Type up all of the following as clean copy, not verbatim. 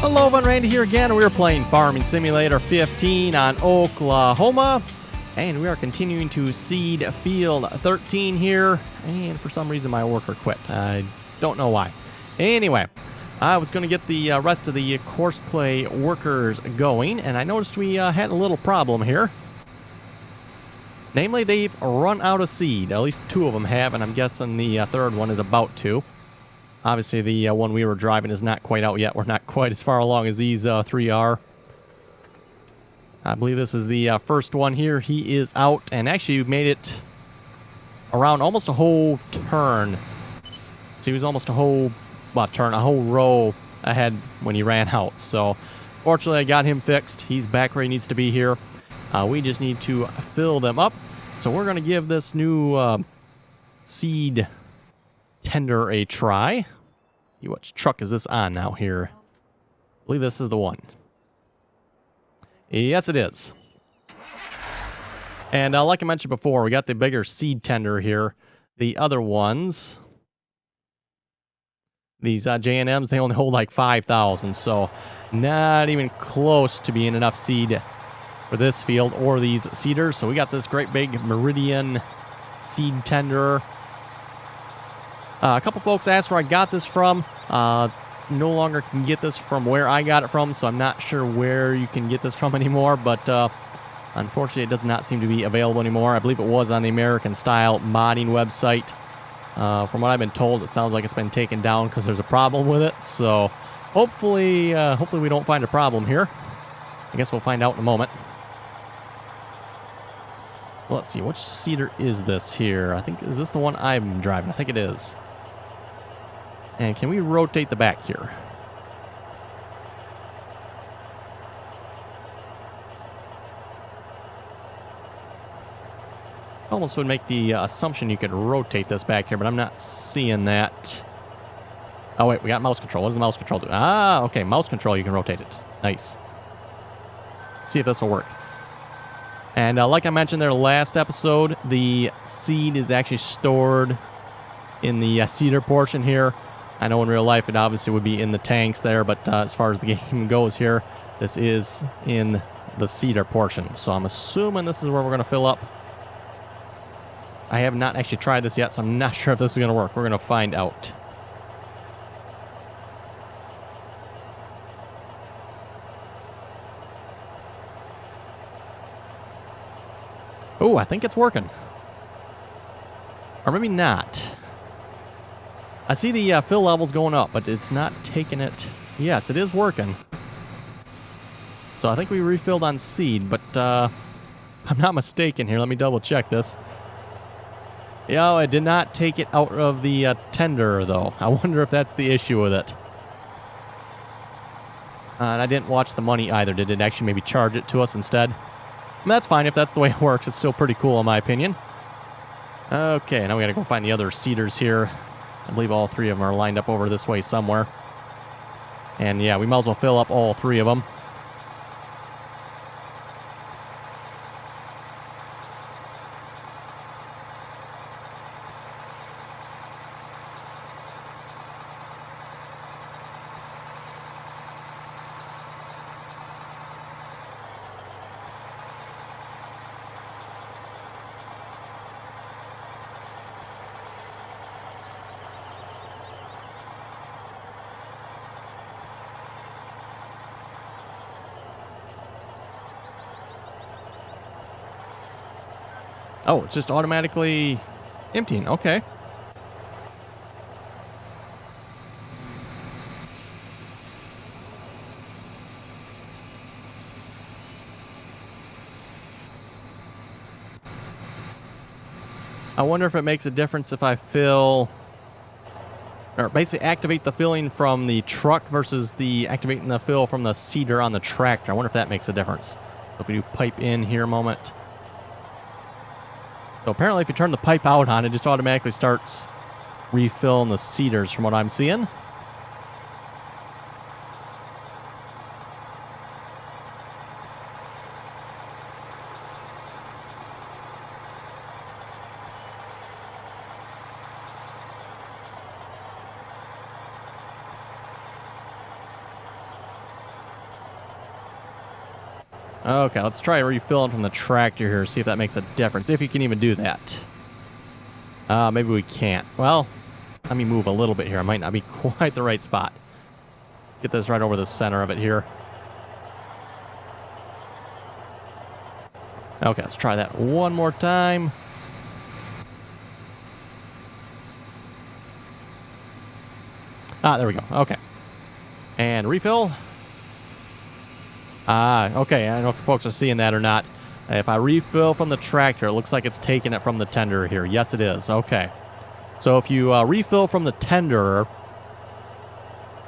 Hello, everyone, Randy here again. We are playing Farming Simulator 15 on Oklahoma, and we are continuing to seed field 13 here, and for some reason my worker quit. I don't know why. Anyway, I was going to get the rest of the Courseplay workers going, and I noticed we had a little problem here. Namely, they've run out of seed. At least 2 of them have, and I'm guessing the third one is about to. Obviously, the one we were driving is not quite out yet. We're not quite as far along as these 3 are. I believe this is the first one here. He is out, and actually made it around almost a whole turn. So he was almost a whole row ahead when he ran out. So fortunately, I got him fixed. He's back where he needs to be here. We just need to fill them up. So we're going to give this new seed tender a try. See what truck is this on now here. I believe this is the one. Yes, it is. And like I mentioned before, we got the bigger seed tender here. The other ones, these J&Ms, they only hold like 5,000, so not even close to being enough seed for this field or these seeders. So we got this great big Meridian seed tender. A couple folks asked where I got this from. No longer can get this from where I got it from, so I'm not sure where you can get this from anymore, but unfortunately it does not seem to be available anymore. I believe it was on the American Style modding website. From what I've been told, it sounds like it's been taken down because there's a problem with it, so hopefully we don't find a problem here. I guess we'll find out in a moment. Let's see, which seeder is this here? I think, is this the one I'm driving? I think it is. And can we rotate the back here? Almost would make the assumption you could rotate this back here, but I'm not seeing that. Oh, wait, we got mouse control. What does the mouse control do? Ah, okay, mouse control, you can rotate it. Nice. See if this will work. And like I mentioned there last episode, the seed is actually stored in the seeder portion here. I know in real life it obviously would be in the tanks there, but as far as the game goes here, this is in the seeder portion. So I'm assuming this is where we're going to fill up. I have not actually tried this yet, so I'm not sure if this is going to work. We're going to find out. Oh, I think it's working. Or maybe not. I see the fill levels going up, but it's not taking it. Yes, it is working. So I think we refilled on seed, but if I'm not mistaken here. Let me double check this. Yeah, I did not take it out of the tender, though. I wonder if that's the issue with it. And I didn't watch the money either. Did it actually maybe charge it to us instead? And that's fine if that's the way it works. It's still pretty cool in my opinion. Okay, now we gotta go find the other seeders here. I believe all 3 of them are lined up over this way somewhere. And yeah, we might as well fill up all 3 of them. Oh, it's just automatically emptying. Okay. I wonder if it makes a difference if I fill, or basically activate the filling from the truck versus the activating the fill from the seeder on the tractor. I wonder if that makes a difference. So if we do pipe in here a moment. So apparently if you turn the pipe out on, it just automatically starts refilling the seeders from what I'm seeing. Okay, let's try refilling from the tractor here, see if that makes a difference, if you can even do that. Maybe we can't. Well, let me move a little bit here. I might not be quite the right spot. Get this right over the center of it here. Okay, let's try that one more time. There we go. Okay. And refill. Okay. I don't know if folks are seeing that or not. If I refill from the tractor, it looks like it's taking it from the tenderer here. Yes, it is. Okay. So if you refill from the tenderer,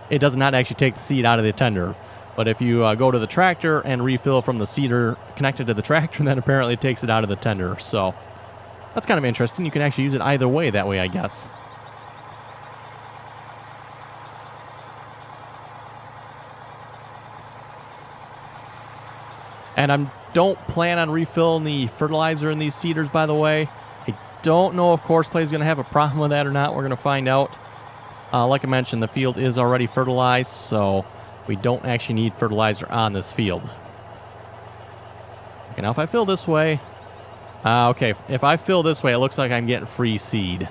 it does not actually take the seed out of the tenderer. But if you go to the tractor and refill from the seeder connected to the tractor, then apparently it takes it out of the tenderer. So that's kind of interesting. You can actually use it either way that way, I guess. And I don't plan on refilling the fertilizer in these seeders, by the way. I don't know if Courseplay is going to have a problem with that or not. We're going to find out. Like I mentioned, the field is already fertilized, so we don't actually need fertilizer on this field. Okay, now if I fill this way... okay, if I fill this way, it looks like I'm getting free seed.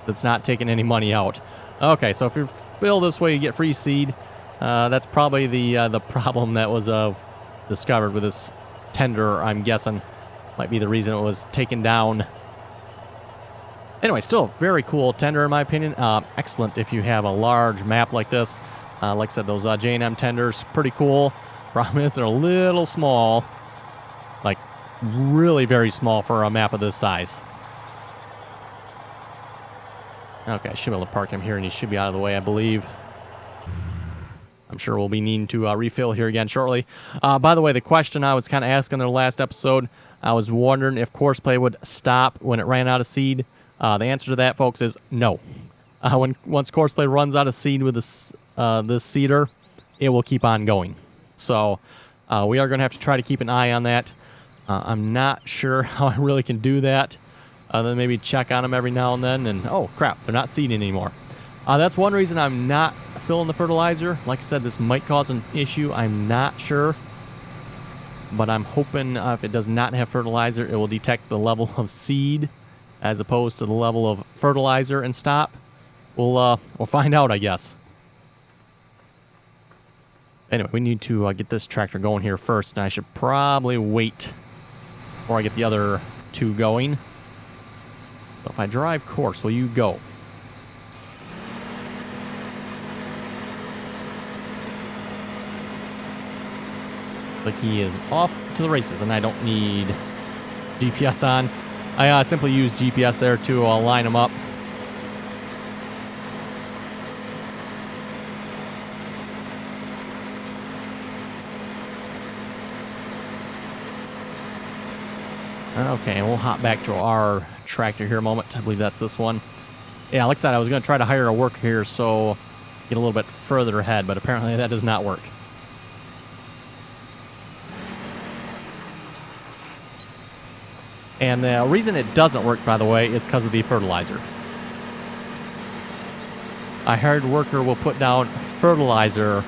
That's not taking any money out. Okay, so if you fill this way, you get free seed. That's probably the problem that was discovered with this tender, I'm guessing. Might be the reason it was taken down. Anyway, still very cool tender in my opinion. Excellent if you have a large map like this. Like I said, those J&M tenders, pretty cool. Problem is they're a little small. Like, really very small for a map of this size. Okay, I should be able to park him here and he should be out of the way, I believe. I'm sure we'll be needing to refill here again shortly. By the way, the question I was kind of asking in the last episode, I was wondering if Courseplay would stop when it ran out of seed. The answer to that, folks, is no. Once Courseplay runs out of seed with this seeder, it will keep on going. So we are going to have to try to keep an eye on that. I'm not sure how I really can do that. Then maybe check on them every now and then. And oh crap, they're not seeding anymore. That's one reason I'm not filling the fertilizer. Like I said, this might cause an issue. I'm not sure. But I'm hoping if it does not have fertilizer, it will detect the level of seed as opposed to the level of fertilizer and stop. We'll find out, I guess. Anyway, we need to get this tractor going here first. And I should probably wait before I get the other two going. So if I drive course, will you go? Like he is off to the races, and I don't need GPS on. I simply use GPS there to line them up. Okay, and we'll hop back to our tractor here a moment. I believe that's this one. Yeah, like I said, I was going to try to hire a worker here, so get a little bit further ahead, but apparently that does not work. And the reason it doesn't work, by the way, is because of the fertilizer. A hired worker will put down fertilizer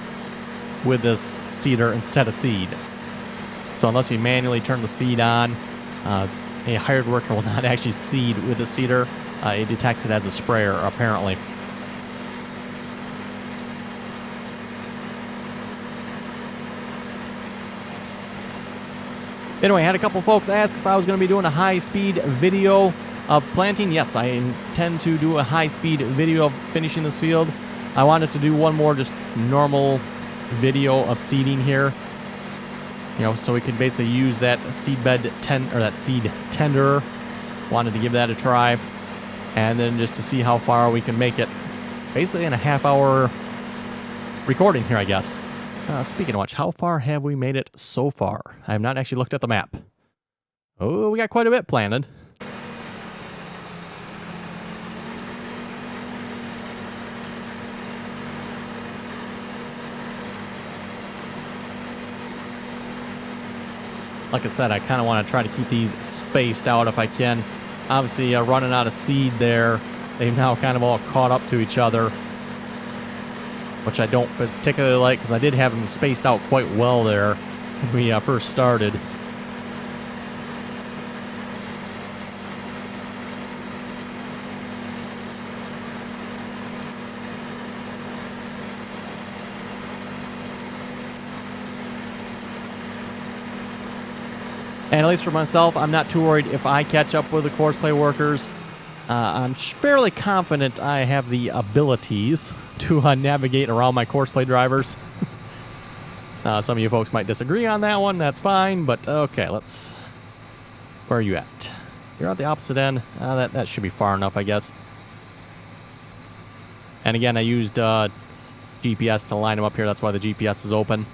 with this seeder instead of seed. So unless you manually turn the seed on, a hired worker will not actually seed with the seeder. It detects it as a sprayer, apparently. Anyway, I had a couple folks ask if I was going to be doing a high-speed video of planting. Yes, I intend to do a high-speed video of finishing this field. I wanted to do one more just normal video of seeding here. You know, so we could basically use that seed tenderer. Wanted to give that a try. And then just to see how far we can make it. Basically in a half-hour recording here, I guess. Speaking of which, how far have we made it so far? I have not actually looked at the map. Oh, we got quite a bit planted. Like I said, I kind of want to try to keep these spaced out if I can. Obviously, running out of seed there. They've now kind of all caught up to each other. which I don't particularly like because I did have them spaced out quite well there when we first started. And at least for myself, I'm not too worried if I catch up with the Courseplay workers. I'm fairly confident I have the abilities to navigate around my Courseplay drivers. Some of you folks might disagree on that one. That's fine, but okay, let's... Where are you at? You're at the opposite end. That should be far enough, I guess. And again, I used GPS to line them up here. That's why the GPS is open.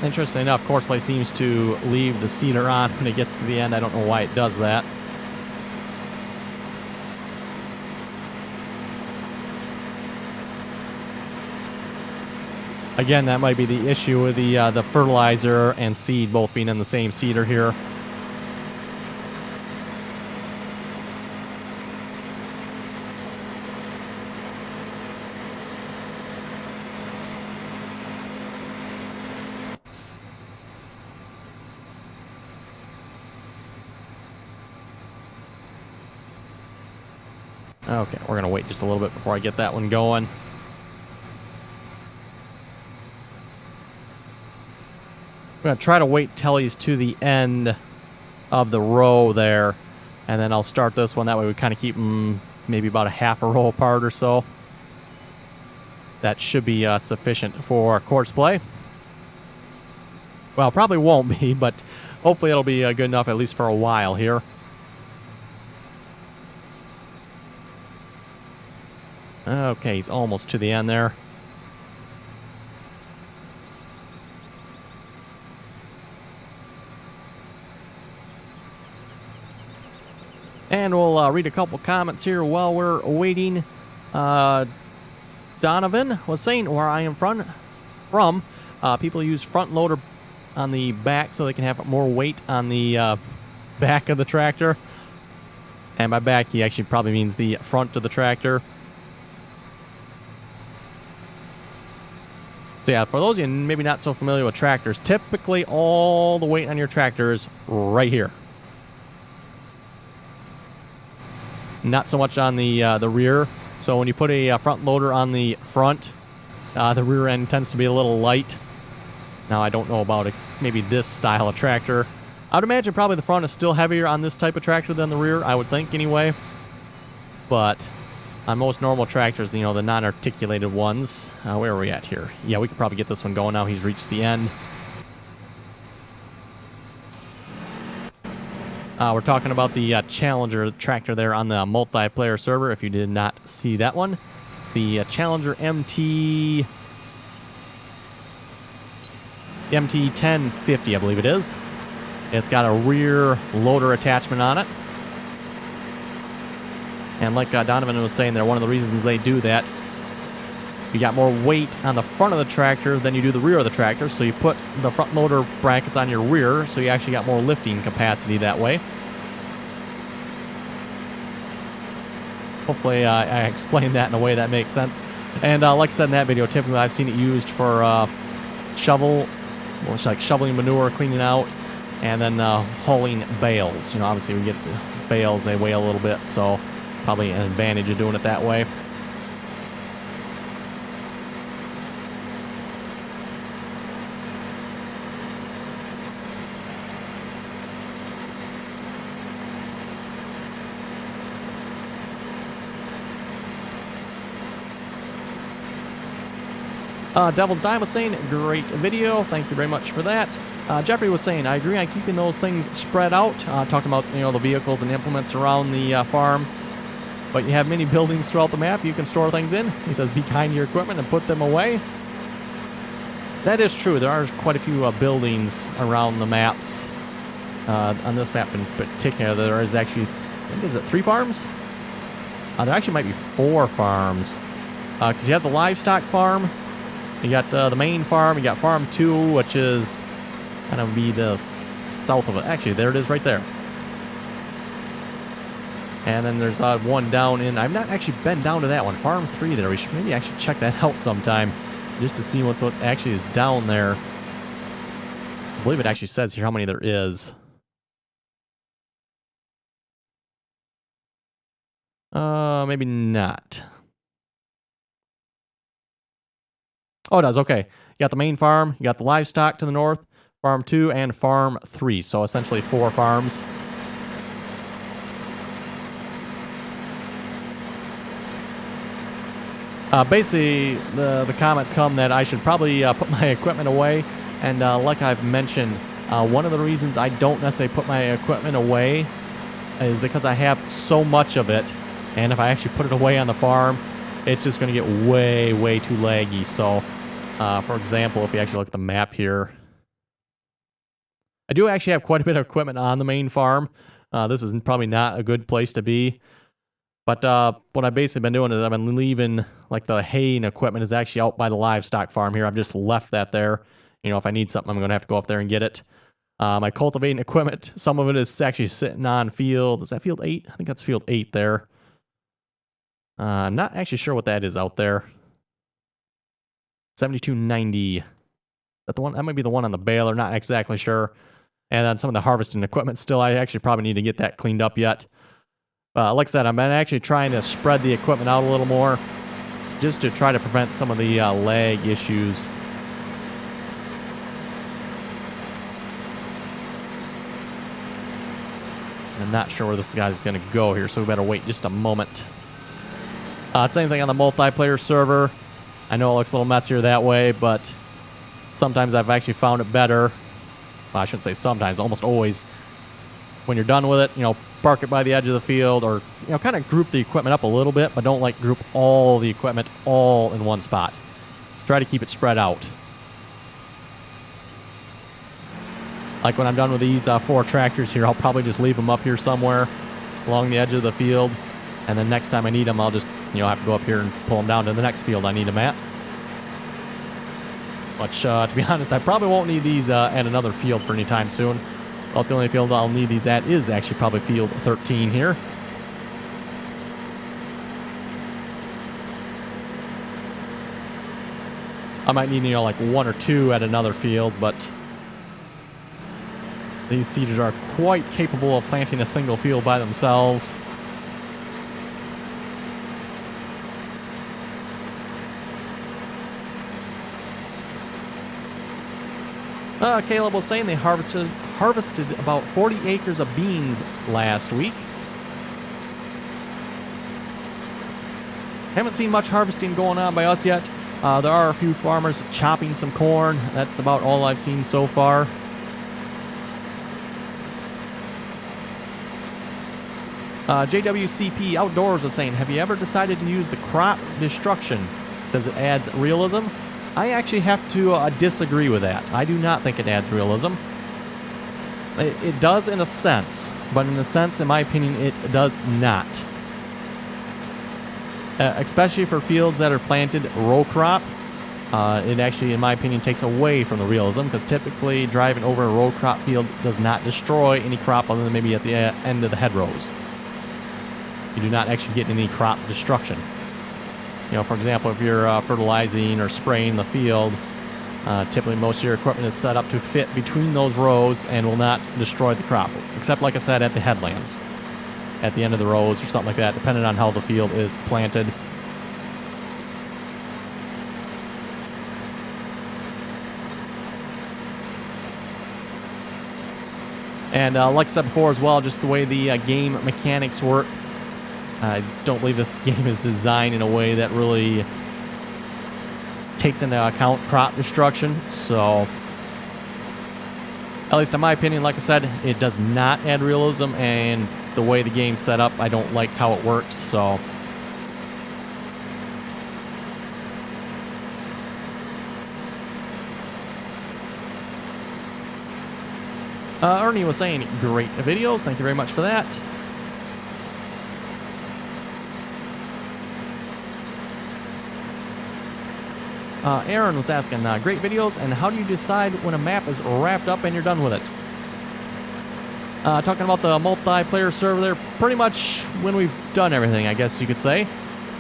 Interestingly enough, Courseplay seems to leave the seeder on when it gets to the end. I don't know why it does that. Again, that might be the issue with the fertilizer and seed both being in the same seeder here. Okay, we're going to wait just a little bit before I get that one going. I'm going to try to wait till he's to the end of the row there, and then I'll start this one. That way we kind of keep them maybe about a half a row apart or so. That should be sufficient for Courseplay. Well, probably won't be, but hopefully it'll be good enough at least for a while here. Okay, he's almost to the end there. And we'll read a couple comments here while we're waiting. Donovan was saying, where I am from, people use front loader on the back so they can have more weight on the back of the tractor. And by back, he actually probably means the front of the tractor. So yeah, for those of you maybe not so familiar with tractors, typically all the weight on your tractor is right here. Not so much on the rear. So when you put a front loader on the front, the rear end tends to be a little light. Now I don't know about maybe this style of tractor. I would imagine probably the front is still heavier on this type of tractor than the rear, I would think anyway. But on most normal tractors, you know, the non-articulated ones, where are we at here? Yeah, we could probably get this one going now. He's reached the end. We're talking about the Challenger tractor there on the multiplayer server, if you did not see that one. It's the Challenger MT 1050, I believe it is. It's got a rear loader attachment on it. And like Donovan was saying there, one of the reasons they do that, you got more weight on the front of the tractor than you do the rear of the tractor, so you put the front loader brackets on your rear, so you actually got more lifting capacity that way. Hopefully I explained that in a way that makes sense. And like I said in that video, typically I've seen it used for it's like shoveling manure, cleaning out, and then hauling bales. You know, obviously we get bales, they weigh a little bit, so probably an advantage of doing it that way. Devil's Dime was saying, great video. Thank you very much for that. Jeffrey was saying, I agree on keeping those things spread out. Talking about, you know, the vehicles and implements around the farm. But you have many buildings throughout the map you can store things in. He says, be kind to your equipment and put them away. That is true. There are quite a few buildings around the maps. On this map in particular, there is actually, I think, is it 3 farms? There actually might be 4 farms. Because you have the livestock farm, you got the main farm, you got farm 2, which is kind of be the south of it. Actually, there it is right there. And then there's one down in, I've not actually been down to that one, farm 3 there. We should maybe actually check that out sometime just to see what actually is down there. I believe it actually says here how many there is. Maybe not. Oh, it does. Okay. You got the main farm, you got the livestock to the north, farm 2, and farm 3. So essentially 4 farms. Basically, the comments come that I should probably put my equipment away. And like I've mentioned, one of the reasons I don't necessarily put my equipment away is because I have so much of it. And if I actually put it away on the farm, it's just going to get way, way too laggy. So, for example, if you actually look at the map here, I do actually have quite a bit of equipment on the main farm. This is probably not a good place to be. But what I've basically been doing is I've been leaving, like, the hay and equipment is actually out by the livestock farm here. I've just left that there. You know, if I need something, I'm going to have to go up there and get it. My cultivating equipment, some of it is actually sitting on field. Is that field 8? I think that's field 8 there. I'm not actually sure what that is out there. 7290. Is that the one? That might be the one on the baler. Not exactly sure. And then some of the harvesting equipment still, I actually probably need to get that cleaned up yet. Like I said, I've been actually trying to spread the equipment out a little more just to try to prevent some of the lag issues. I'm not sure where this guy's going to go here, so we better wait just a moment. Same thing on the multiplayer server. I know it looks a little messier that way, but sometimes I've actually found it better. Well, I shouldn't say sometimes, almost always. When you're done with it, you know, park it by the edge of the field, or, you know, kind of group the equipment up a little bit, but don't, like, group all the equipment all in one spot. Try to keep it spread out. Like when I'm done with these 4 tractors here, I'll probably just leave them up here somewhere along the edge of the field. And then next time I need them, I'll just, you know, have to go up here and pull them down to the next field I need them at. Which, to be honest, I probably won't need these at another field for any time soon. Well, the only field I'll need these at is actually probably field 13 here. I might need, you know, like 1 or 2 at another field, but these seeders are quite capable of planting a single field by themselves. Caleb was saying they harvested about 40 acres of beans last week. Haven't seen much harvesting going on by us yet. There are a few farmers chopping some corn. That's about all I've seen so far. JWCP Outdoors was saying, have you ever decided to use the crop destruction? Says it adds realism. I actually have to disagree with that. I do not think it adds realism. It does in a sense, but in a sense, in my opinion, it does not. Especially for fields that are planted row crop, it actually, in my opinion, takes away from the realism, because typically driving over a row crop field does not destroy any crop other than maybe at the end of the hedgerows. You do not actually get any crop destruction. You know, for example, if you're fertilizing or spraying the field, typically most of your equipment is set up to fit between those rows and will not destroy the crop, except, like I said, at the headlands, at the end of the rows or something like that, depending on how the field is planted. And like I said before as well, just the way the game mechanics work, I don't believe this game is designed in a way that really takes into account crop destruction. So, at least in my opinion, like I said, it does not add realism, and the way the game's set up, I don't like how it works, so. Ernie was saying, great videos, thank you very much for that. Aaron was asking, great videos, and how do you decide when a map is wrapped up and you're done with it? Talking about the multiplayer server there, pretty much when we've done everything, I guess you could say.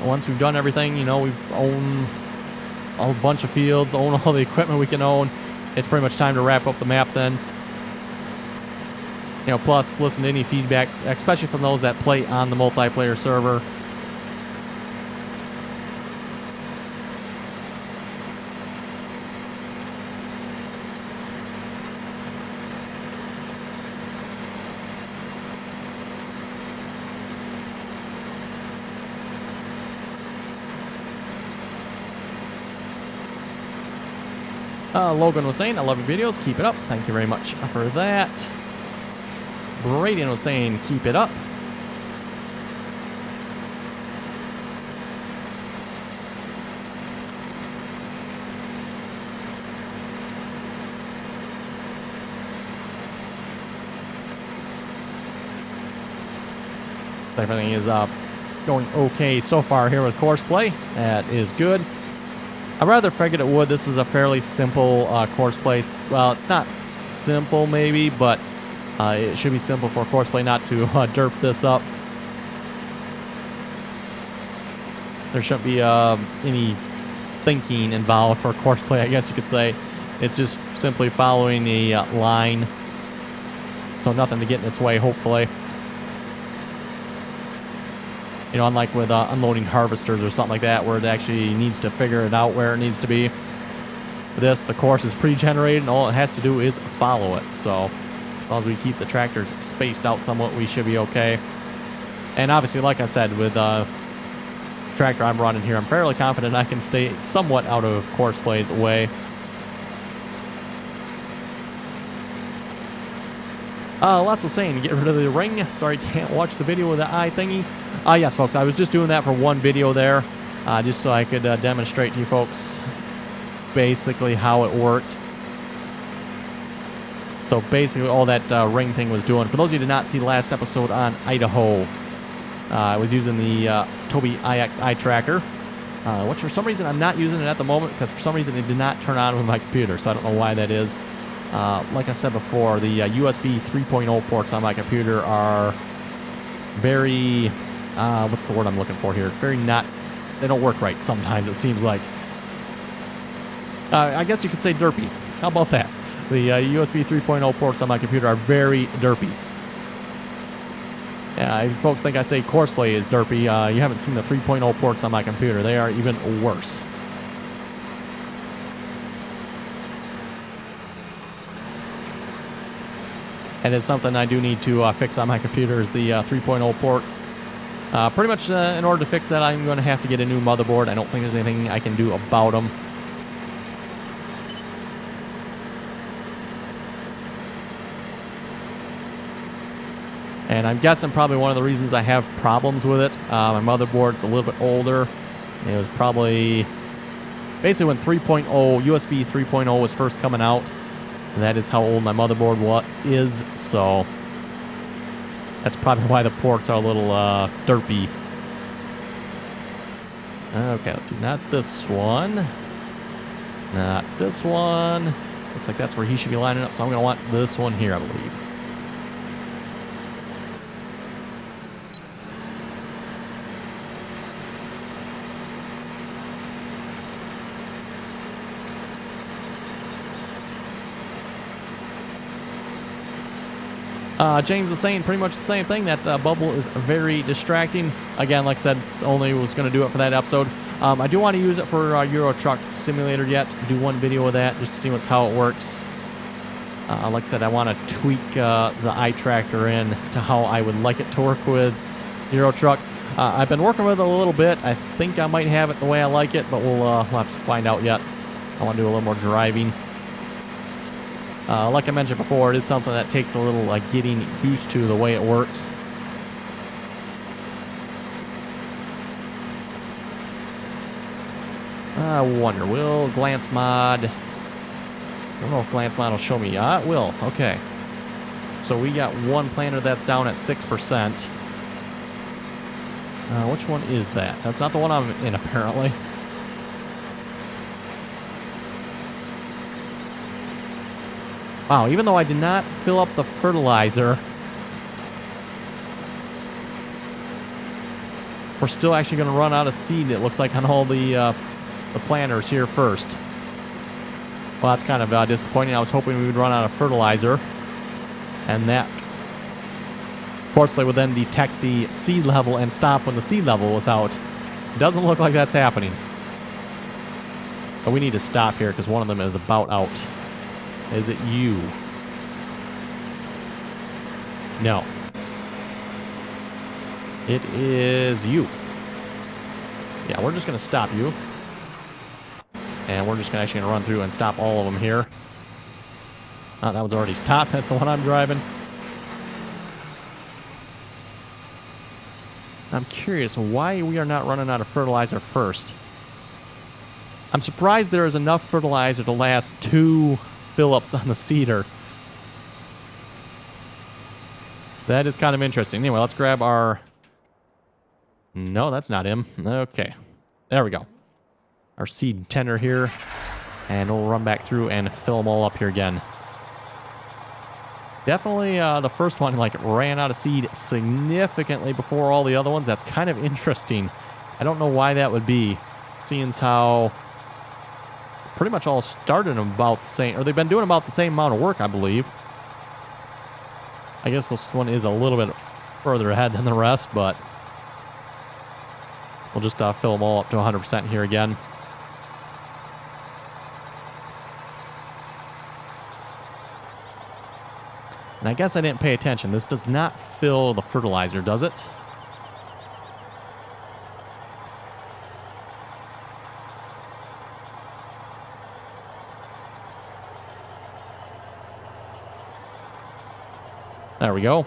Once we've done everything, you know, we've owned a bunch of fields, own all the equipment we can own, it's pretty much time to wrap up the map then. You know, plus listen to any feedback, especially from those that play on the multiplayer server. Logan was saying, I love your videos, keep it up. Thank you very much for that. Meridian was saying, keep it up. Everything is going okay so far here with Courseplay. That is good. I rather figured it would. This is a fairly simple Courseplay. Well, it's not simple maybe, but it should be simple for Courseplay not to derp this up. There shouldn't be any thinking involved for Courseplay, I guess you could say. It's just simply following a line. So nothing to get in its way, hopefully. You know, unlike with unloading harvesters or something like that, where it actually needs to figure it out where it needs to be. For this, the course is pre-generated, and all it has to do is follow it. So, as long as we keep the tractors spaced out somewhat, we should be okay. And obviously, like I said, with tractor I'm running here, I'm fairly confident I can stay somewhat out of Courseplay's way. Les was saying, get rid of the ring. Sorry, can't watch the video with the eye thingy. Yes, folks, I was just doing that for one video there, just so I could demonstrate to you folks basically how it worked. So basically all that ring thing was doing. For those of you who did not see the last episode on Idaho, I was using the Toby IX eye tracker, which for some reason I'm not using it at the moment because for some reason it did not turn on with my computer, so I don't know why that is. Like I said before, the USB 3.0 ports on my computer are very, what's the word I'm looking for here? Very not, they don't work right sometimes, it seems like. I guess you could say derpy. How about that? The USB 3.0 ports on my computer are very derpy. If folks think I say Courseplay is derpy, you haven't seen the 3.0 ports on my computer. They are even worse. And it's something I do need to fix on my computer is the 3.0 ports. Pretty much in order to fix that, I'm going to have to get a new motherboard. I don't think there's anything I can do about them. And I'm guessing probably one of the reasons I have problems with it, my motherboard's a little bit older. It was probably basically when 3.0, USB 3.0 was first coming out. That is how old my motherboard is, so that's probably why the ports are a little derpy. Okay, let's see. Not this one. Not this one. Looks like that's where he should be lining up, so I'm going to want this one here, I believe. James was saying pretty much the same thing, that bubble is very distracting. Again, like I said, only was going to do it for that episode. I do want to use it for Euro Truck Simulator yet. Do one video of that just to see how it works. Like I said, I want to tweak the eye tracker in to how I would like it to work with Euro Truck. I've been working with it a little bit. I think I might have it the way I like it, but we'll have to find out yet. I want to do a little more driving. Like I mentioned before, it is something that takes a little getting used to the way it works. I wonder, will Glance Mod... I don't know if Glance Mod will show me. It will. Okay. So we got one planter that's down at 6%. Which one is that? That's not the one I'm in, apparently. Wow, even though I did not fill up the fertilizer, we're still actually going to run out of seed, it looks like, on all the planters here first. Well, that's kind of disappointing. I was hoping we would run out of fertilizer, and that Courseplay would then detect the seed level and stop when the seed level was out. Doesn't look like that's happening. But we need to stop here because one of them is about out. Is it you? No. It is you. Yeah, we're just going to stop you. And we're just actually going to run through and stop all of them here. Oh, that one's already stopped. That's the one I'm driving. I'm curious why we are not running out of fertilizer first. I'm surprised there is enough fertilizer to last 2 fill-ups on the seeder. That is kind of interesting. Anyway, let's grab our... No, that's not him. Okay. There we go. Our seed tender here. And we'll run back through and fill them all up here again. Definitely the first one like ran out of seed significantly before all the other ones. That's kind of interesting. I don't know why that would be, seeing as how pretty much all started about the same, or they've been doing about the same amount of work, I believe. I guess this one is a little bit further ahead than the rest, but we'll just fill them all up to 100% here again. And I guess I didn't pay attention. This does not fill the fertilizer, does it? There we go.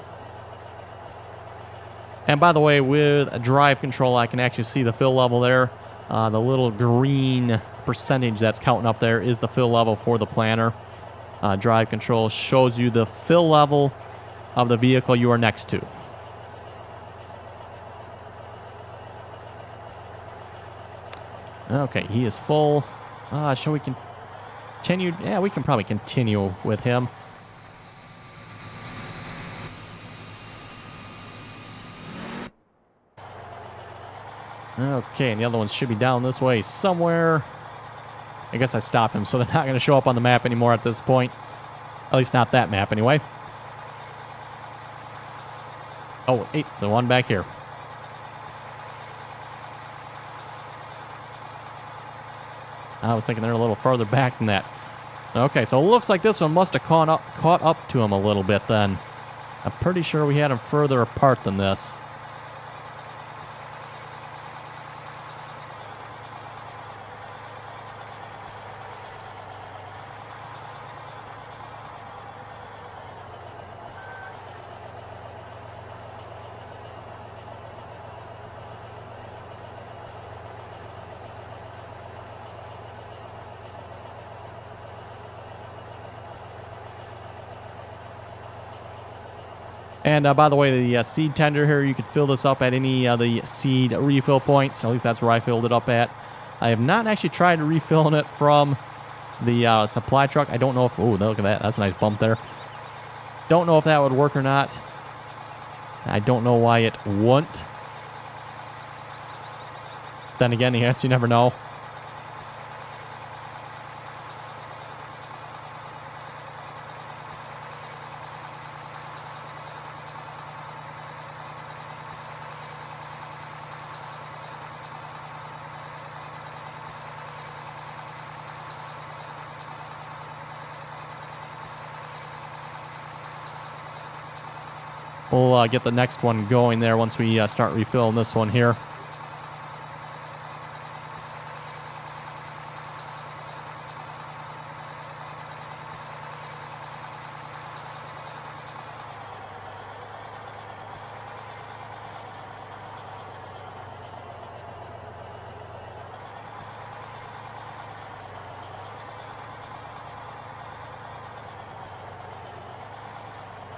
And by the way, with a drive control, I can actually see the fill level there. The little green percentage that's counting up there is the fill level for the planter. Drive control shows you the fill level of the vehicle you are next to. Okay, he is full. Shall we continue? Yeah, we can probably continue with him. Okay, and the other ones should be down this way somewhere. I guess I stopped him, so they're not going to show up on the map anymore at this point. At least not that map, anyway. Oh, hey, the one back here. I was thinking they're a little further back than that. Okay, so it looks like this one must have caught up to him a little bit then. I'm pretty sure we had them further apart than this. And by the way, the seed tender here, you could fill this up at any of the seed refill points. At least that's where I filled it up at. I have not actually tried refilling it from the supply truck. I don't know if... Oh, look at that. That's a nice bump there. Don't know if that would work or not. I don't know why it wouldn't. Then again, yes, you never know. We'll get the next one going there once we start refilling this one here.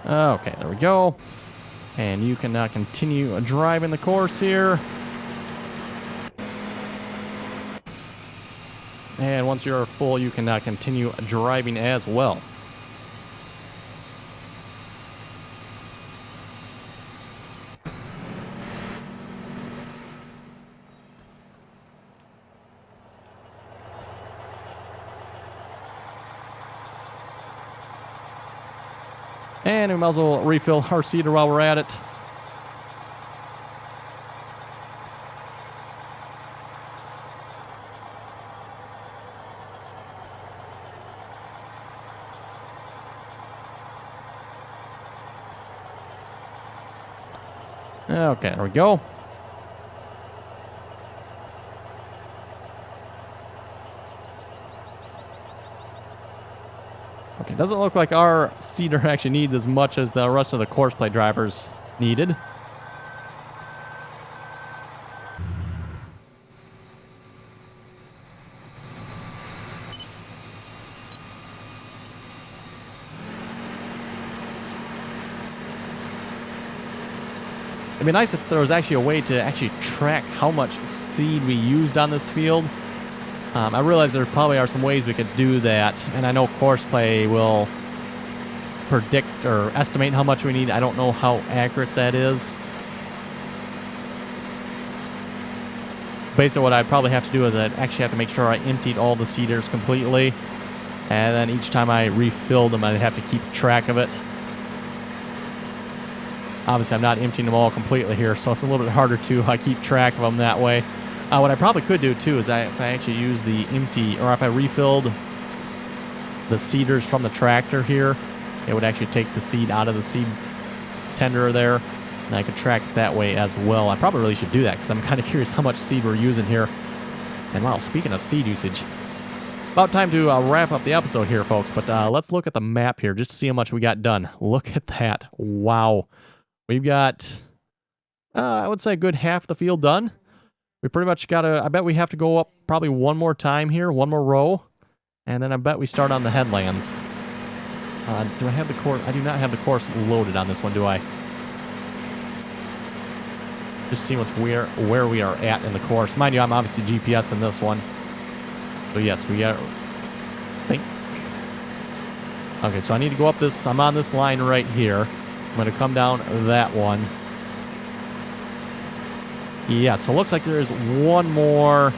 Okay, there we go. And you can continue driving the course here. And once you're full, you can continue driving as well. And we might as well refill our seeder while we're at it. Okay, there we go. Okay, doesn't look like our seeder actually needs as much as the rest of the Courseplay drivers needed. It'd be nice if there was actually a way to actually track how much seed we used on this field. I realize there probably are some ways we could do that, and I know Courseplay will predict or estimate how much we need. I don't know how accurate that is. Basically what I'd probably have to do is I'd actually have to make sure I emptied all the seeders completely, and then each time I refilled them I'd have to keep track of it. Obviously I'm not emptying them all completely here, so it's a little bit harder to keep track of them that way. What I probably could do too is if I actually use the empty, or if I refilled the seeders from the tractor here, it would actually take the seed out of the seed tender there, and I could track it that way as well. I probably really should do that because I'm kind of curious how much seed we're using here. And wow, speaking of seed usage, about time to wrap up the episode here, folks. But let's look at the map here just to see how much we got done. Look at that. Wow. We've got, I would say, a good half the field done. We pretty much got to, I bet we have to go up probably one more time here, one more row. And then I bet we start on the headlands. Do I have the course? I do not have the course loaded on this one, do I? Just see where we are at in the course. Mind you, I'm obviously GPS in this one. So yes, we got, I think. Okay, so I need to go up this, I'm on this line right here. I'm going to come down that one. Yeah, so it looks like there is one more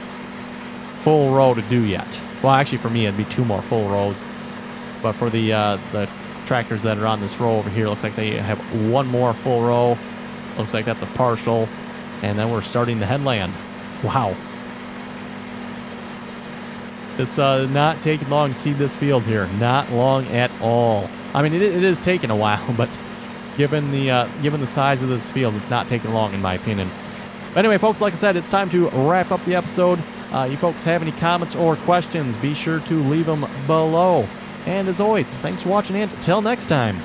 full row to do yet. Well, actually for me it'd be two more full rows. But for the tractors that are on this row over here, looks like they have one more full row. Looks like that's a partial. And then we're starting the headland. Wow. It's not taking long to seed this field here. Not long at all. I mean, it is taking a while, but given the size of this field, it's not taking long in my opinion. But anyway, folks, like I said, it's time to wrap up the episode. You folks have any comments or questions, be sure to leave them below. And as always, thanks for watching, and until next time.